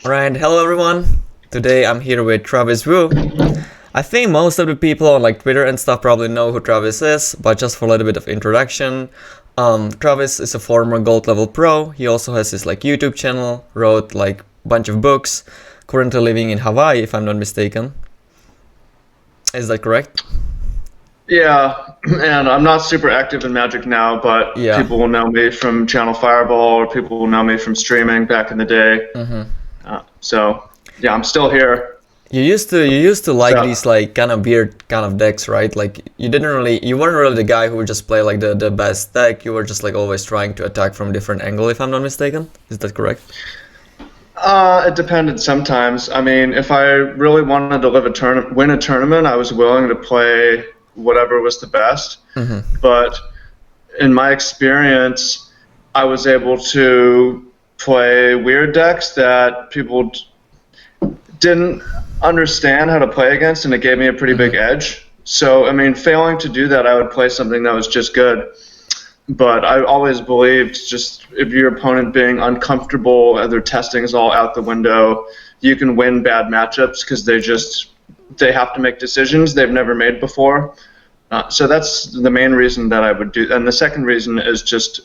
Alright, hello everyone. Today I'm here with Travis Wu. I think most of the people on like Twitter and stuff probably know who Travis is, but just for a little bit of introduction, Travis is a former gold level pro. He also has his like YouTube channel, wrote like a bunch of books, currently living in Hawaii if I'm not mistaken. Is that correct? Yeah, and I'm not super active in Magic now, but people will know me from Channel Fireball, or people will know me from streaming back in the day. So yeah, I'm still here. You used to like these like kind of weird kind of decks, right? Like you weren't really the guy who would just play like the best deck. You were just like always trying to attack from a different angle, if I'm not mistaken. Is that correct? It depended sometimes. I mean, if I really wanted to win a tournament, I was willing to play whatever was the best. But in my experience, I was able to play weird decks that people didn't understand how to play against, and it gave me a pretty big edge. So, I mean, failing to do that, I would play something that was just good. But I always believed just if your opponent being uncomfortable, their testing is all out the window, you can win bad matchups because they have to make decisions they've never made before. So that's the main reason that I would do. And the second reason is just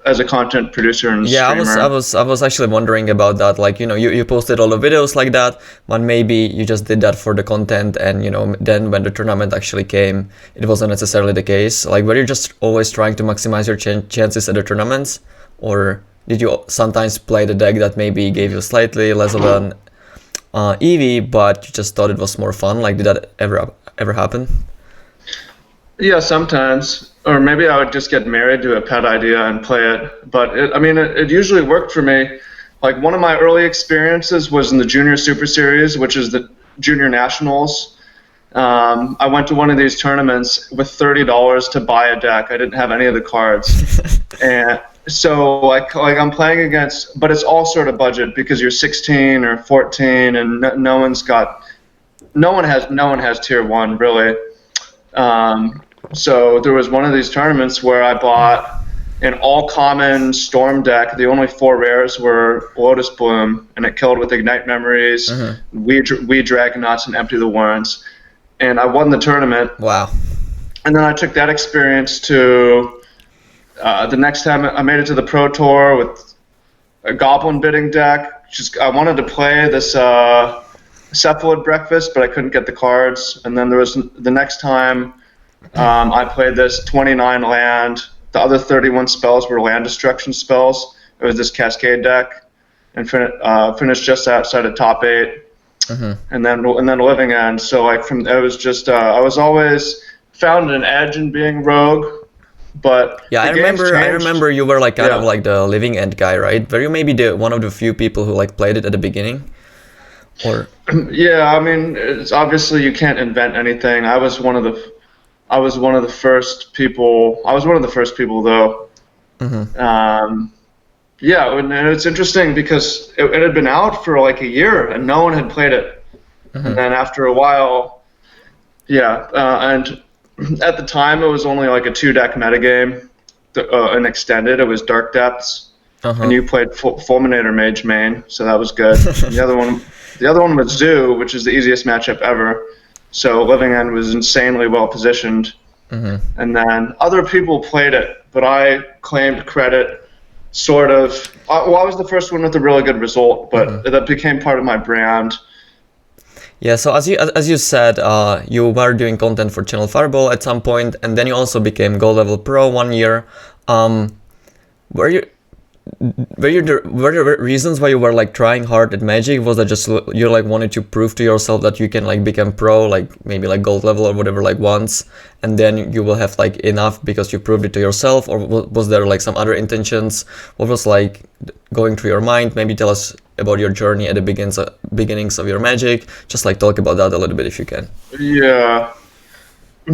as a content producer and streamer. I was actually wondering about that. Like, you know, you posted all the videos like that, but maybe you just did that for the content, and you know, then when the tournament actually came, it wasn't necessarily the case. Like, were you just always trying to maximize your chances at the tournaments, or did you sometimes play the deck that maybe gave you slightly less of an EV, but you just thought it was more fun? Like, did that ever happen? Yeah, sometimes. Or maybe I would just get married to a pet idea and play it. But it usually worked for me. Like, one of my early experiences was in the Junior Super Series, which is the Junior Nationals. I went to one of these tournaments with $30 to buy a deck. I didn't have any of the cards. And so like I'm playing against, but it's all sort of budget because you're 16 or 14 and no one has tier 1 really. So there was one of these tournaments where I bought an all-common Storm deck. The only 4 rares were Lotus Bloom, and it killed with Ignite Memories, We Dragonauts, and Empty the Warrens. And I won the tournament. Wow. And then I took that experience to the next time I made it to the Pro Tour with a Goblin bidding deck. I wanted to play this Cephalid Breakfast, but I couldn't get the cards. And then there was the next time I played this 29 land. The other 31 spells were land destruction spells. It was this Cascade deck, and finished just outside of top 8, and then Living End. So like I was always found an edge in being rogue. But yeah, I remember you were like kind of like the Living End guy, right? Were you maybe one of the few people who like played it at the beginning, or? Yeah, I mean, it's obviously you can't invent anything. I was one of the first people. I was one of the first people, though. Yeah, and it's interesting because it had been out for like a year and no one had played it. And then after a while, and at the time it was only like a 2-deck metagame, an extended. It was Dark Depths, and you played Fulminator Mage main, so that was good. The other one was Zoo, which is the easiest matchup ever. So Living End was insanely well positioned, and then other people played it, but I claimed credit. Sort of. I was the first one with a really good result, but that became part of my brand. Yeah. So as you said, you were doing content for Channel Fireball at some point, and then you also became Gold Level Pro 1 year. Were there reasons why you were like trying hard at Magic? Was that just you like wanted to prove to yourself that you can like become pro, like maybe like gold level or whatever, like once, and then you will have like enough because you proved it to yourself? Or was there like some other intentions? What was like going through your mind? Maybe tell us about your journey at the beginnings of your Magic. Just like talk about that a little bit if you can. Yeah.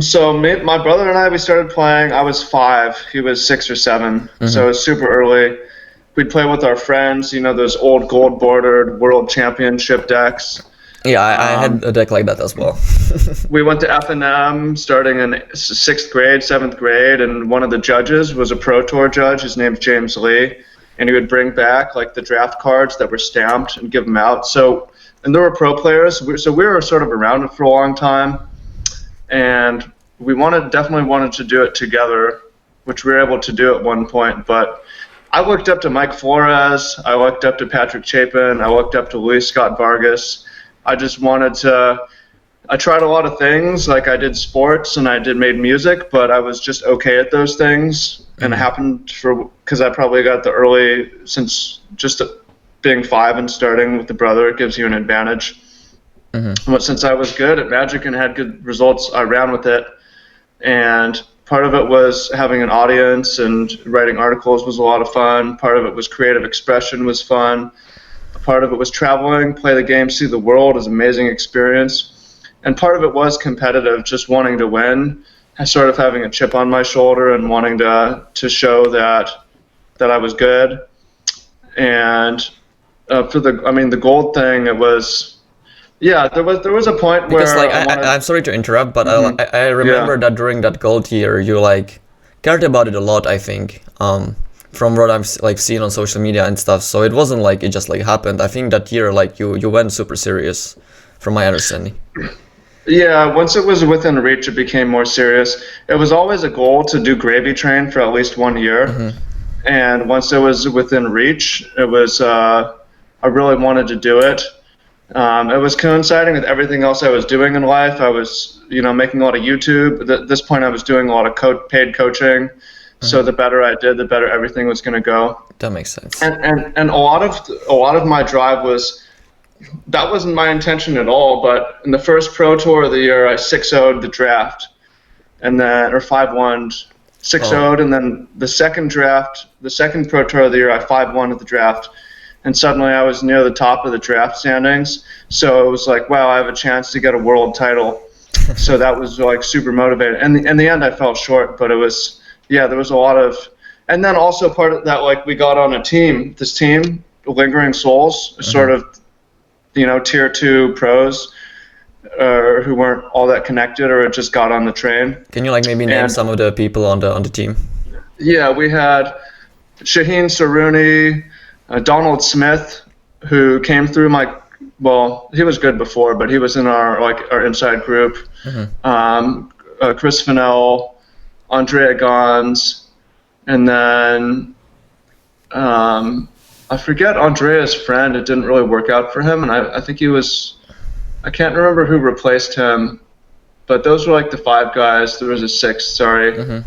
So my brother and I, we started playing. I was 5. He was 6 or 7. So it was super early. We'd play with our friends, you know, those old gold bordered world championship decks. Yeah, I had a deck like that as well. We went to F&M starting in sixth grade, seventh grade, and one of the judges was a Pro Tour judge. His name's James Lee, and he would bring back like the draft cards that were stamped and give them out. So, and there were pro players, so we were sort of around it for a long time, and we definitely wanted to do it together, which we were able to do at one point. But I looked up to Mike Flores, I looked up to Patrick Chapin, I looked up to Luis Scott Vargas. I just wanted to. I tried a lot of things, like I did sports and I made music, but I was just okay at those things. And it happened because I probably got the early, since just being 5 and starting with the brother, it gives you an advantage. But since I was good at Magic and had good results, I ran with it. And part of it was having an audience, and writing articles was a lot of fun. Part of it was creative expression was fun. Part of it was traveling, play the game, see the world. It was an amazing experience. And part of it was competitive, just wanting to win, sort of having a chip on my shoulder and wanting to show that I was good. And for the gold thing, it was, yeah, there was a point where because like I'm sorry to interrupt, but I remember that during that gold year you like cared about it a lot, I think, from what I've like seen on social media and stuff. So it wasn't like it just like happened. I think that year like you went super serious, from my understanding. Yeah, once it was within reach, it became more serious. It was always a goal to do Gravy Train for at least 1 year. And once it was within reach, it was I really wanted to do it. It was coinciding with everything else I was doing in life. I was, making a lot of YouTube. At this point, I was doing a lot of paid coaching. So the better I did, the better everything was going to go. That makes sense. And a lot of my drive was. That wasn't my intention at all, but in the first Pro Tour of the year, I 6-0'd the draft, and then, or 5-1, 6-0'd, and then the second Pro Tour of the year, I 5-1 at the draft, and suddenly I was near the top of the draft standings, so it was like, wow, I have a chance to get a world title. So that was like super motivating. And in the end, I fell short, but it was, yeah, there was a lot of, and then also part of that, like we got on a team, this team, Lingering Souls, sort of, tier 2 pros who weren't all that connected or just got on the train. Can you like maybe name some of the people on the team? Yeah, we had Shaheen Saruni, Donald Smith, who came through he was good before, but he was in our inside group. Chris Fennell, Andrea Gons, and then I forget Andrea's friend. It didn't really work out for him, and I think I can't remember who replaced him, but those were like the 5 guys. There was a 6th, sorry. Yeah,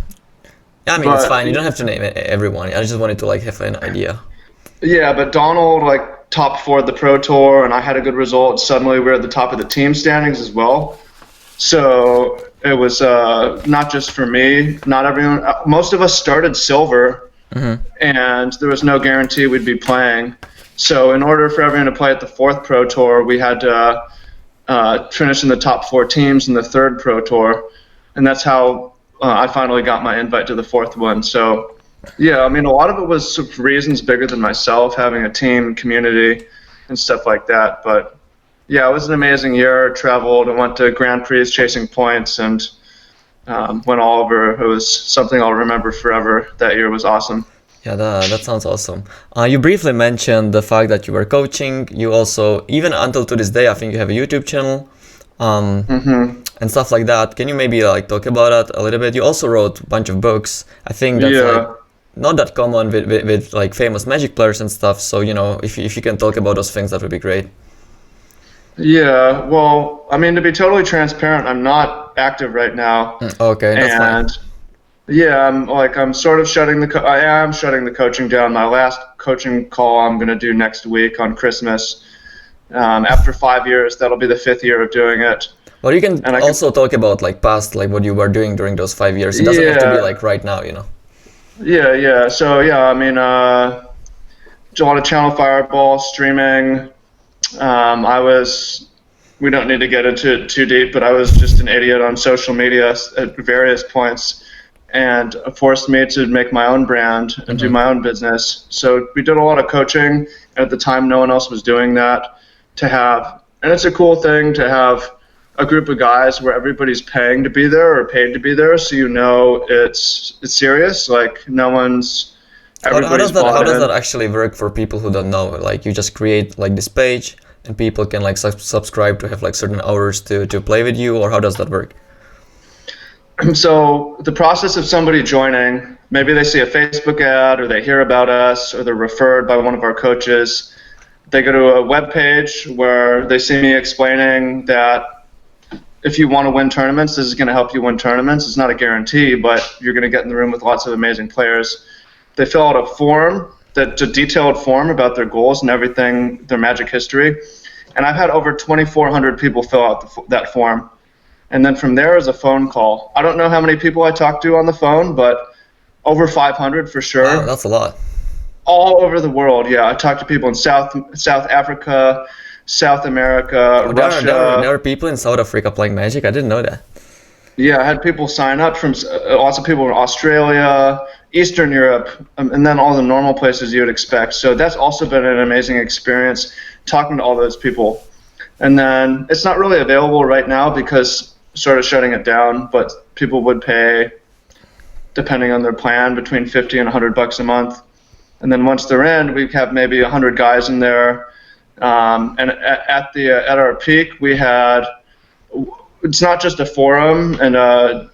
I mean, it's fine. You don't have to name everyone. I just wanted to like have an idea. Yeah, but Donald like top 4 at the Pro Tour, and I had a good result. Suddenly we were at the top of the team standings as well. So it was not just for me. Not everyone. Most of us started silver. And there was no guarantee we'd be playing. So in order for everyone to play at the 4th Pro Tour, we had to finish in the top 4 teams in the 3rd Pro Tour. And that's how I finally got my invite to the 4th one. So, yeah, I mean, a lot of it was for reasons bigger than myself, having a team, community, and stuff like that. But, yeah, it was an amazing year. Traveled and went to Grand Prix chasing points, and went all over. It was something I'll remember forever. That year was awesome. Yeah, that sounds awesome. You briefly mentioned the fact that you were coaching. You also, even until to this day, I think you have a YouTube channel and stuff like that. Can you maybe like talk about that a little bit? You also wrote a bunch of books. I think that's like not that common with like famous Magic players and stuff. So, if you can talk about those things, that would be great. Yeah, well, I mean, to be totally transparent, I'm not active right now. Okay, that's fine. Yeah, I'm sort of I am shutting the coaching down. My last coaching call I'm going to do next week on Christmas. After 5 years, that'll be the 5th year of doing it. Well, you can also talk about like past, like what you were doing during those 5 years. It doesn't have to be like right now, Yeah. So yeah, I mean, a lot of Channel Fireball streaming. We don't need to get into it too deep, but I was just an idiot on social media at various points, and it forced me to make my own brand and do my own business. So we did a lot of coaching. At the time, no one else was doing that. And it's a cool thing to have a group of guys where everybody's paying to be there or paid to be there, so you know it's serious. Like no one's. How does that actually work for people who don't know? Like you just create like this page and people can like subscribe to have like certain hours to play with you, or how does that work? So the process of somebody joining, maybe they see a Facebook ad or they hear about us or they're referred by one of our coaches. They go to a web page where they see me explaining that if you want to win tournaments, this is going to help you win tournaments. It's not a guarantee, but you're going to get in the room with lots of amazing players. They fill out a form, that's a detailed form about their goals and everything, their Magic history. And I've had over 2,400 people fill out that form. And then from there is a phone call. I don't know how many people I talked to on the phone, but over 500 for sure. Wow, that's a lot. All over the world, yeah. I talked to people in South Africa, South America, Russia. There are people in South Africa playing Magic? I didn't know that. Yeah, I had people sign up from lots of people in Australia, Eastern Europe, and then all the normal places you would expect. So that's also been an amazing experience talking to all those people. And then it's not really available right now because sort of shutting it down, but people would pay, depending on their plan, between $50 and $100 a month. And then once they're in, we have maybe 100 guys in there. And at our peak, we had, it's not just a forum and a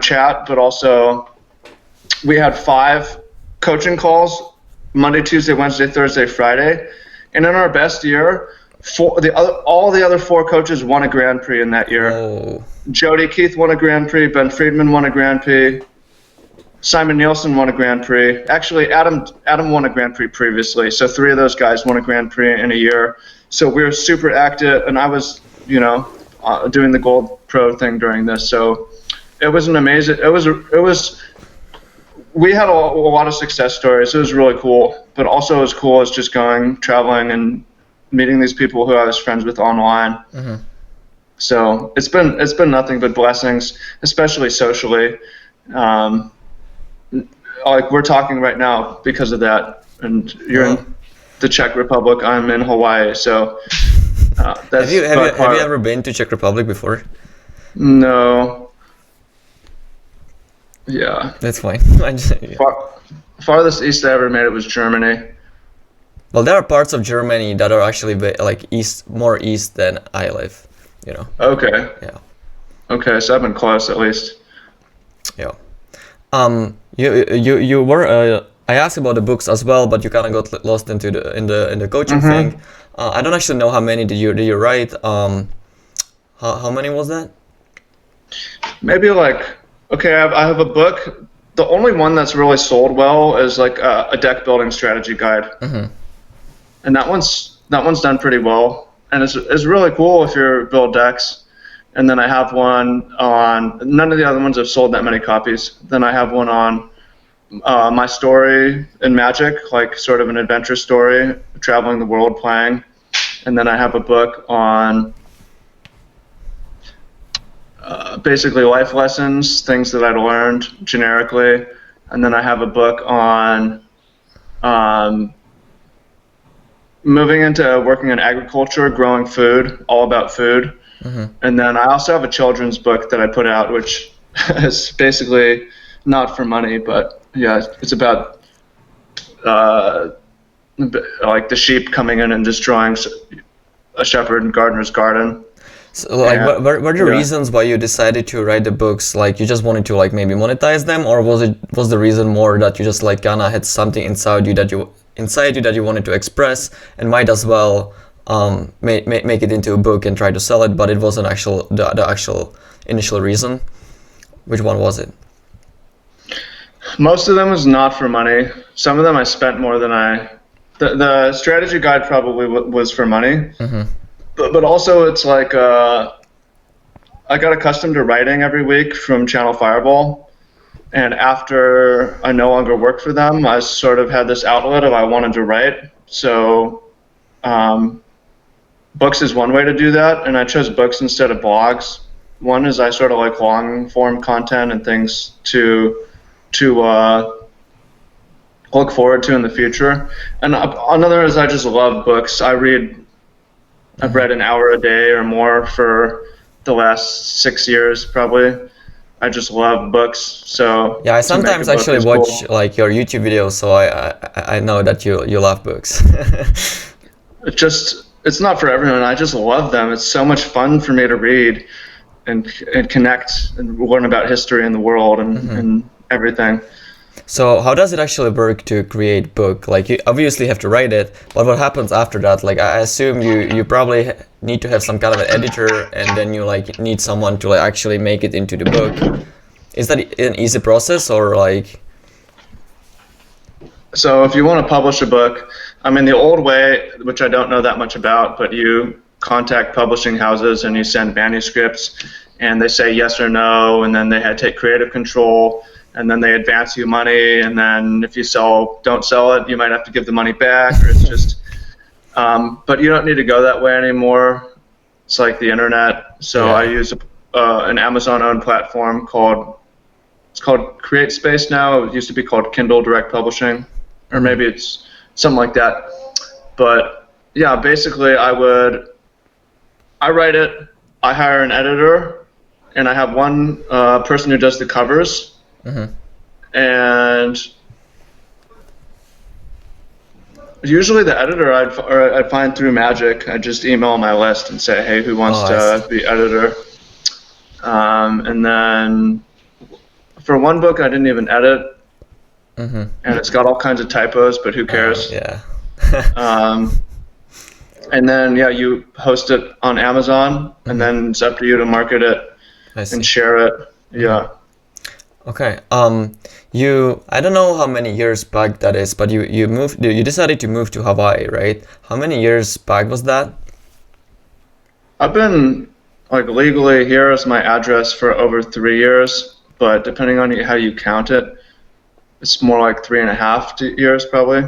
chat, but also we had 5 coaching calls Monday, Tuesday, Wednesday, Thursday, Friday. And in our best year, all the other 4 coaches won a Grand Prix in that year. Oh. Jody Keith won a Grand Prix. Ben Friedman won a Grand Prix. Simon Nielsen won a Grand Prix. Actually, Adam won a Grand Prix previously. So 3 of those guys won a Grand Prix in a year. So we were super active, and I was, doing the Gold Pro thing during this. So it was an amazing. It was. We had a lot of success stories. It was really cool, but also as cool as just going, traveling, and meeting these people who I was friends with online. Mm-hmm. So it's been nothing but blessings, especially socially. Like we're talking right now because of that, and you're in the Czech Republic. I'm in Hawaii, so that's. Have you ever been to Czech Republic before? No. Yeah. That's fine. Farthest east I ever made it was Germany. Well, there are parts of Germany that are actually like more east than I live. Okay. Yeah. Okay, so I've been close at least. Yeah. You were. I asked about the books as well, but you kind of got lost into the coaching thing. I don't actually know how many did you write. How many was that? Maybe okay, I have a book. The only one that's really sold well is like a deck building strategy guide, and that one's done pretty well, and it's really cool if you build decks. And then I have one on, none of the other ones have sold that many copies. Then I have one on my story in Magic, like sort of an adventure story, traveling the world playing. And then I have a book on basically life lessons, things that I'd learned generically. And then I have a book on moving into working in agriculture, growing food, all about food. And then I also have a children's book that I put out, which is basically not for money, but yeah, it's about like the sheep coming in and destroying a shepherd and gardener's garden. So, what were the reasons why you decided to write the books? Like, you just wanted to maybe monetize them, or was the reason more that you just kinda had something inside you that you wanted to express and might as well make it into a book and try to sell it, but it wasn't the actual initial reason? Which one was it? Most of them was not for money. Some of them I spent more than the strategy guide probably was for money. But also it's like I got accustomed to writing every week from Channel Fireball, and after I no longer worked for them, I sort of had this outlet of I wanted to write. So books is one way to do that, and I chose books instead of blogs. One is I sort of like long form content and things to look forward to in the future. And another is I just love books. I read I've read an hour a day or more for the last 6 years, probably. I just love books, so Yeah, I to make a sometimes book actually is watch cool. like your YouTube videos, so I know that you love books. It's not for everyone. I just love them. It's so much fun for me to read and connect and learn about history and the world and everything. So how does it actually work to create book? Like you obviously have to write it, but what happens after that? Like I assume you probably need to have some kind of an editor, and then you like need someone to like actually make it into the book. Is that an easy process or like? So if you want to publish a book, I mean, the old way, which I don't know that much about, but you contact publishing houses and you send manuscripts and they say yes or no, and then they take creative control, and then they advance you money, and then if you don't sell it, you might have to give the money back, or it's just, but you don't need to go that way anymore. It's like the internet. So I Yeah. use an Amazon-owned platform it's called CreateSpace now. It used to be called Kindle Direct Publishing, or maybe it's something like that. But yeah, basically I write it, I hire an editor, and I have one person who does the covers. And usually the editor I'd find through magic. I just email my list and say, hey, who wants Oh, I see. to be editor? And then for one book, I didn't even edit, and it's got all kinds of typos, but who cares? Yeah. And then, yeah, you host it on Amazon, and then it's up to you to market it I see. and share it. Yeah. Okay. I don't know how many years back that is, but you decided to move to Hawaii, right? How many years back was that? I've been like legally here as my address for over 3 years, but depending on how you count it, it's more like 3.5 years probably.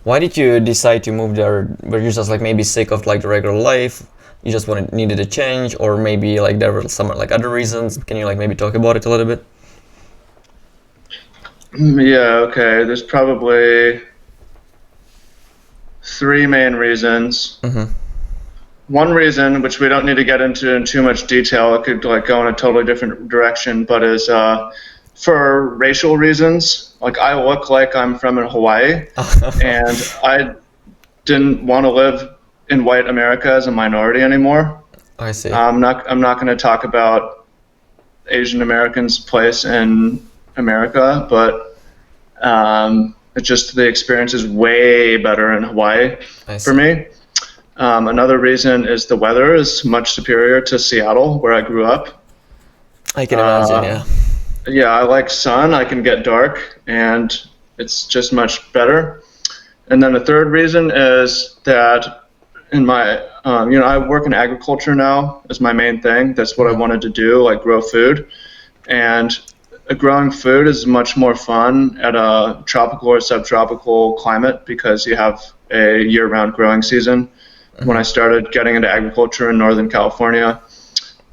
Why did you decide to move there? Were you just like maybe sick of like the regular life? You just needed a change, or maybe like there were some like other reasons? Can you like maybe talk about it a little bit? Yeah, okay. There's probably three main reasons. One reason, which we don't need to get into in too much detail, it could like go in a totally different direction, but is for racial reasons. Like I look like I'm from Hawaii, and I didn't want to live in white America as a minority anymore. I see. I'm not going to talk about Asian Americans' place in America, but it's just the experience is way better in Hawaii for me. Another reason is the weather is much superior to Seattle, where I grew up. I can imagine, yeah. Yeah, I like sun. I can get dark, and it's just much better. And then the third reason is that in my, I work in agriculture now as my main thing. That's what I wanted to do, like grow food. And growing food is much more fun at a tropical or subtropical climate because you have a year-round growing season. When I started getting into agriculture in Northern California,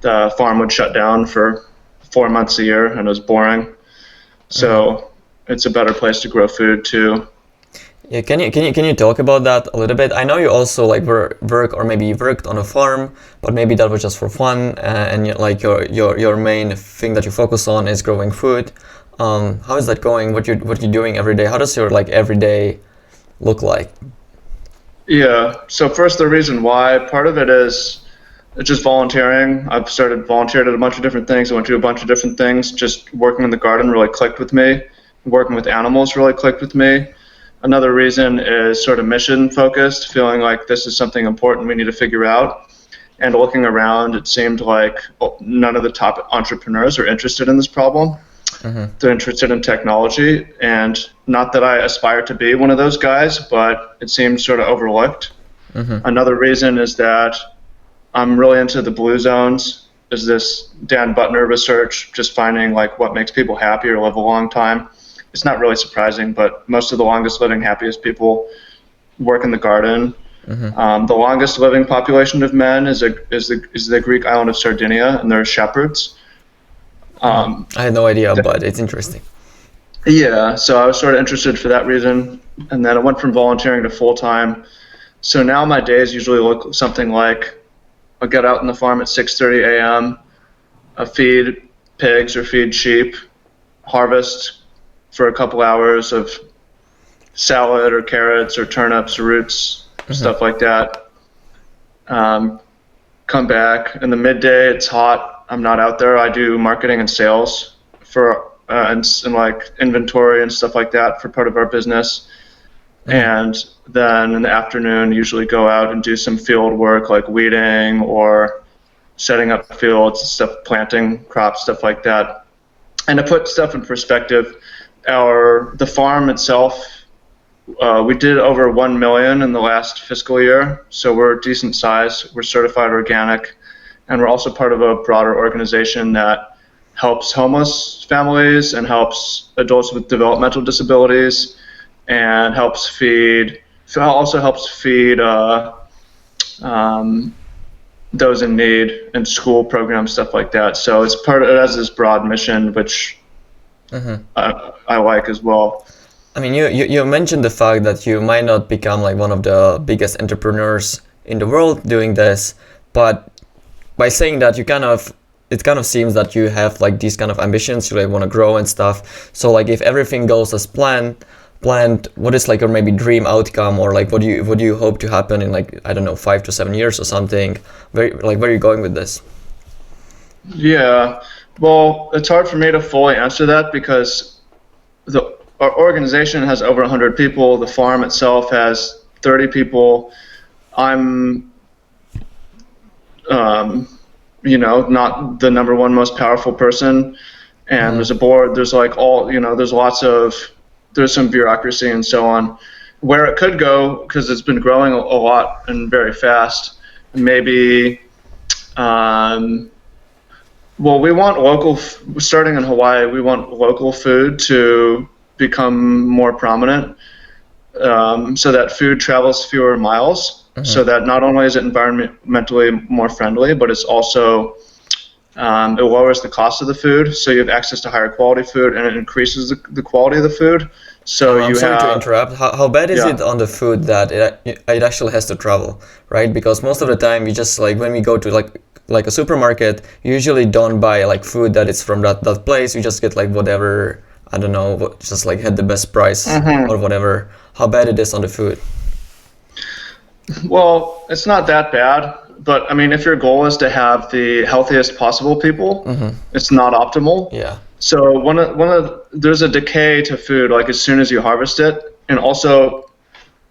the farm would shut down for 4 months a year, and it was boring. So it's a better place to grow food too. Yeah, can you talk about that a little bit? I know you also like work or maybe you worked on a farm, but maybe that was just for fun, and like your main thing that you focus on is growing food. How is that going? What you're doing every day? How does your like every day look like? Yeah. So first, the reason why, part of it is just volunteering. I've started volunteering at a bunch of different things. I went to a bunch of different things. Just working in the garden really clicked with me. Working with animals really clicked with me. Another reason is sort of mission focused, feeling like this is something important we need to figure out. And looking around, it seemed like none of the top entrepreneurs are interested in this problem. They're interested in technology, and not that I aspire to be one of those guys, but it seems sort of overlooked. Another reason is that I'm really into the blue zones. Is this Dan Buttner research, just finding like what makes people happy or live a long time. It's not really surprising, but most of the longest living, happiest people work in the garden. The longest living population of men is the Greek island of Sardinia, and they're shepherds. I had no idea, but it's interesting. Yeah, so I was sort of interested for that reason, and then I went from volunteering to full-time So now my days usually look something like I'll get out on the farm at 6:30 a.m., feed pigs or feed sheep, harvest for a couple hours of salad or carrots or turnips, roots, stuff like that. Come back in the midday. It's hot. I'm not out there. I do marketing and sales for and like inventory and stuff like that for part of our business. And then in the afternoon, usually go out and do some field work like weeding or setting up fields, stuff, planting crops, stuff like that. And to put stuff in perspective, the farm itself, we did over 1 million in the last fiscal year, so we're a decent size. We're certified organic, and we're also part of a broader organization that helps homeless families and helps adults with developmental disabilities, and also helps feed those in need and school programs, stuff like that. So it has this broad mission, which I like as well. I mean, you mentioned the fact that you might not become like one of the biggest entrepreneurs in the world doing this, but by saying that, it kind of seems that you have like these kind of ambitions, you like want to grow and stuff. So like if everything goes as planned, what is like your maybe dream outcome, or like what do you hope to happen in like, I don't know, 5 to 7 years or something? Where are you going with this? Yeah, well, it's hard for me to fully answer that because our organization has over 100 people. The farm itself has 30 people. I'm, not the number one most powerful person. And there's a board. There's like there's some bureaucracy and so on. Where it could go, because it's been growing a lot and very fast, maybe. Well, we want starting in Hawaii, we want local food to become more prominent, so that food travels fewer miles, so that not only is it environmentally more friendly, but it's also, it lowers the cost of the food, so you have access to higher quality food, and it increases the quality of the food. So I'm sorry to interrupt. How bad is it on the food that it actually has to travel, right? Because most of the time, we just like when we go to like a supermarket, you usually don't buy like food that is from that place. You just get like whatever, I don't know, just like had the best price or whatever. How bad it is on the food? Well, it's not that bad, but I mean, if your goal is to have the healthiest possible people, it's not optimal. Yeah. So there's a decay to food like as soon as you harvest it, and also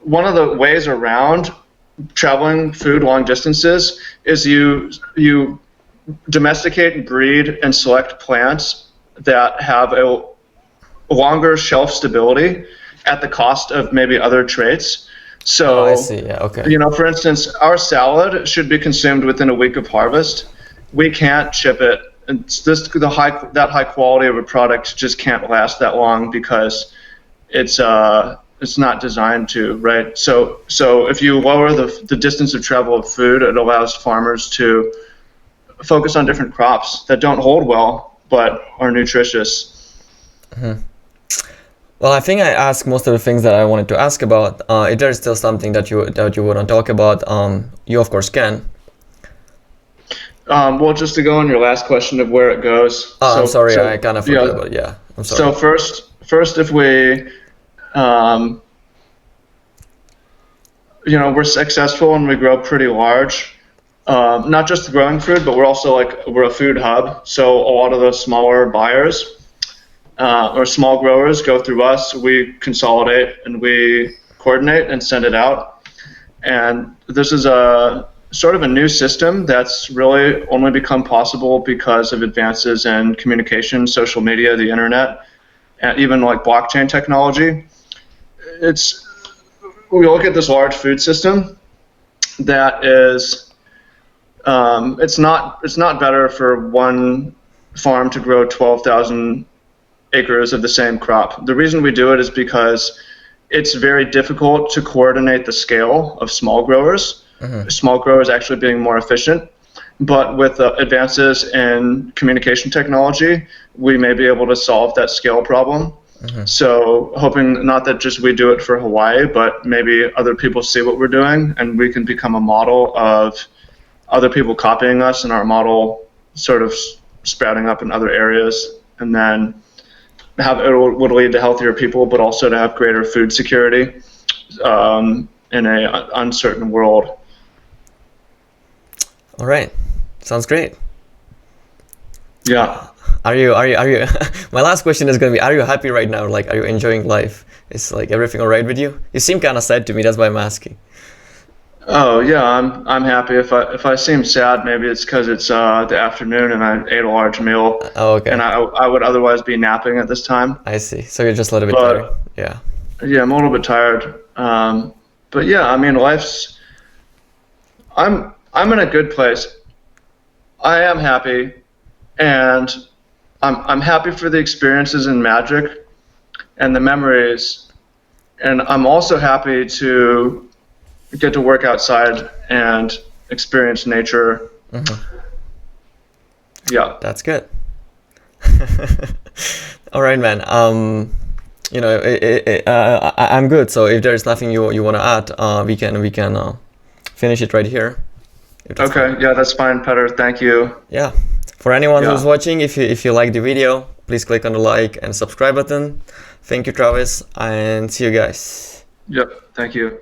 one of the ways around traveling food long distances is you domesticate and breed and select plants that have a longer shelf stability at the cost of maybe other traits. So, I see. Yeah, okay. For instance, our salad should be consumed within a week of harvest. We can't ship it. That high quality of a product just can't last that long because it's not designed to, right? So if you lower the distance of travel of food, it allows farmers to focus on different crops that don't hold well but are nutritious. Well, I think I asked most of the things that I wanted to ask about. If there is still something that you want to talk about, you of course can. Well, just to go on your last question of where it goes. I'm sorry, I kind of forgot about it. Yeah, I'm sorry. So first, if we, we're successful and we grow pretty large, not just growing food, but we're a food hub. So a lot of the smaller buyers or small growers go through us. We consolidate and we coordinate and send it out. And this is a sort of a new system that's really only become possible because of advances in communication, social media, the internet, and even like blockchain technology. We look at this large food system that is, it's not better for one farm to grow 12,000 acres of the same crop. The reason we do it is because it's very difficult to coordinate the scale of small growers. Small growers actually being more efficient, but with advances in communication technology, we may be able to solve that scale problem. So hoping not that just we do it for Hawaii, but maybe other people see what we're doing and we can become a model of other people copying us and our model sort of sprouting up in other areas, and then would lead to healthier people, but also to have greater food security in a uncertain world. All right, sounds great. Yeah. Are you my last question is gonna be, are you happy right now? Like, are you enjoying life? Is like everything all right with you? You seem kind of sad to me, that's why I'm asking. Oh yeah, I'm happy. If I seem sad, maybe it's because it's the afternoon and I ate a large meal. Oh, okay. And I would otherwise be napping at this time. I see. So you're just a little bit But tired. Yeah. yeah, I'm a little bit tired. But yeah, I mean, I'm in a good place. I am happy, and I'm happy for the experiences in Magic and the memories, and I'm also happy to get to work outside and experience nature. Yeah. That's good. All right, man. You know, I'm good. So if there's nothing you want to add, we can finish it right here. Okay. Fine. Yeah, that's fine, Petr. Thank you. Yeah. For anyone who's watching, if you like the video, please click on the like and subscribe button. Thank you, Travis, and see you guys. Yep. Thank you.